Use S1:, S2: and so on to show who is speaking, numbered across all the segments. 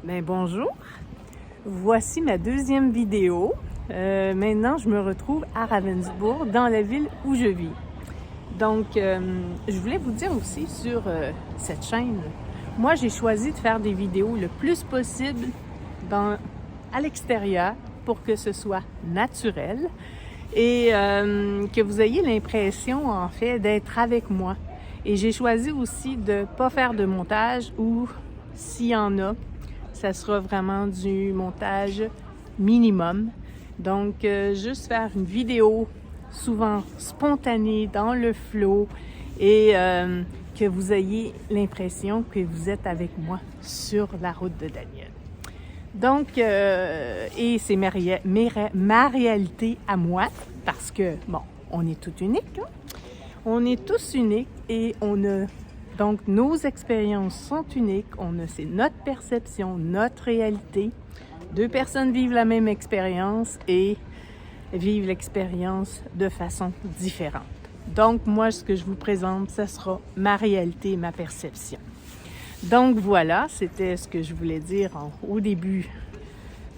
S1: Bonjour, voici ma deuxième vidéo. Maintenant, je me retrouve à Ravensbourg, dans la ville où je vis. Donc, je voulais vous dire aussi sur cette chaîne, moi j'ai choisi de faire des vidéos le plus possible à l'extérieur pour que ce soit naturel et que vous ayez l'impression en fait d'être avec moi. Et j'ai choisi aussi de ne pas faire de montage ou s'il y en a, ça sera vraiment du montage minimum. Donc, juste faire une vidéo souvent spontanée, dans le flow et que vous ayez l'impression que vous êtes avec moi sur la route de Daniel. Donc, et c'est ma réalité à moi parce que, bon, on est tous uniques, hein? On est tous uniques et donc, nos expériences sont uniques, c'est notre perception, notre réalité. Deux personnes vivent la même expérience et vivent l'expérience de façon différente. Donc, moi, ce que je vous présente, ce sera ma réalité et ma perception. Donc, voilà, c'était ce que je voulais dire au début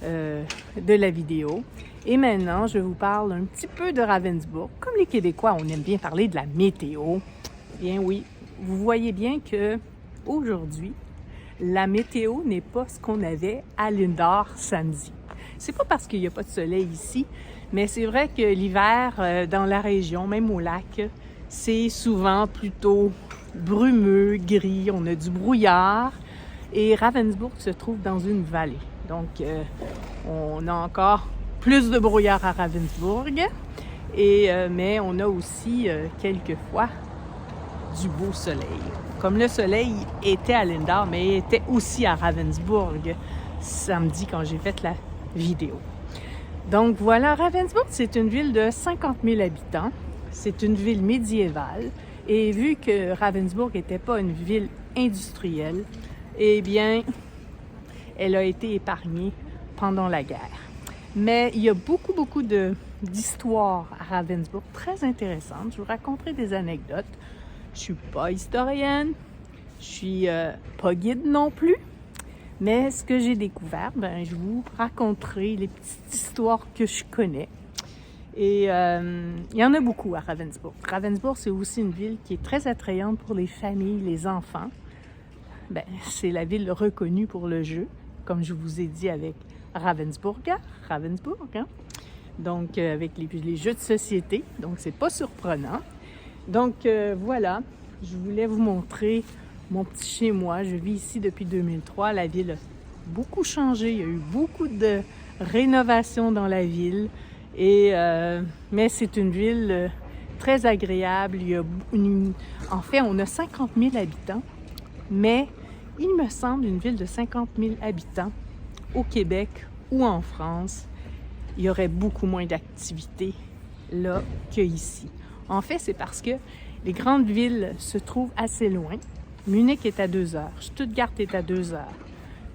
S1: de la vidéo. Et maintenant, je vous parle un petit peu de Ravensbourg. Comme les Québécois, on aime bien parler de la météo. Bien oui, vous voyez bien que aujourd'hui, la météo n'est pas ce qu'on avait à Lindor samedi. C'est pas parce qu'il n'y a pas de soleil ici, mais c'est vrai que l'hiver dans la région, même au lac, c'est souvent plutôt brumeux, gris, on a du brouillard. Et Ravensbourg se trouve dans une vallée. Donc, on a encore plus de brouillard à Ravensbourg, mais on a aussi quelquefois du beau soleil. Comme le soleil était à Lindor, mais il était aussi à Ravensbourg samedi quand j'ai fait la vidéo. Donc voilà, Ravensbourg, c'est une ville de 50 000 habitants. C'est une ville médiévale. Et vu que Ravensbourg n'était pas une ville industrielle, eh bien, elle a été épargnée pendant la guerre. Mais il y a beaucoup d'histoires à Ravensbourg très intéressantes. Je vous raconterai des anecdotes. Je suis pas historienne, je suis pas guide non plus, mais ce que j'ai découvert, je vous raconterai les petites histoires que je connais. Et il y en a beaucoup à Ravensbourg. Ravensbourg, c'est aussi une ville qui est très attrayante pour les familles, les enfants. C'est la ville reconnue pour le jeu, comme je vous ai dit avec Ravensbourg, hein? Donc avec les jeux de société, donc c'est pas surprenant. Donc voilà, je voulais vous montrer mon petit chez-moi. Je vis ici depuis 2003. La ville a beaucoup changé. Il y a eu beaucoup de rénovations dans la ville. Mais c'est une ville très agréable. En fait, on a 50 000 habitants. Mais il me semble une ville de 50 000 habitants au Québec ou en France, il y aurait beaucoup moins d'activités là qu'ici. En fait, c'est parce que les grandes villes se trouvent assez loin. Munich est à 2 heures, Stuttgart est à 2 heures,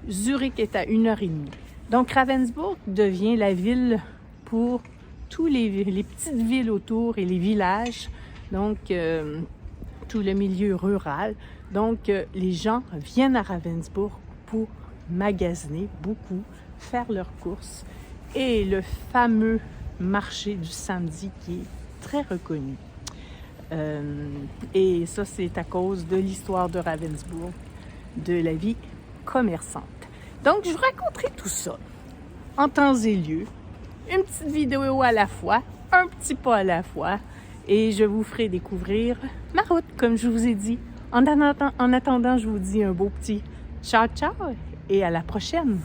S1: Zurich est à 1 heure et demie. Donc, Ravensbourg devient la ville pour tous les petites villes autour et les villages, donc tout le milieu rural. Donc, les gens viennent à Ravensbourg pour magasiner beaucoup, faire leurs courses et le fameux marché du samedi qui est très reconnu. Et ça, c'est à cause de l'histoire de Ravensbourg, de la vie commerçante. Donc, je vous raconterai tout ça en temps et lieu, une petite vidéo à la fois, un petit pas à la fois, et je vous ferai découvrir ma route, comme je vous ai dit. En attendant, je vous dis un beau petit ciao, ciao, et à la prochaine!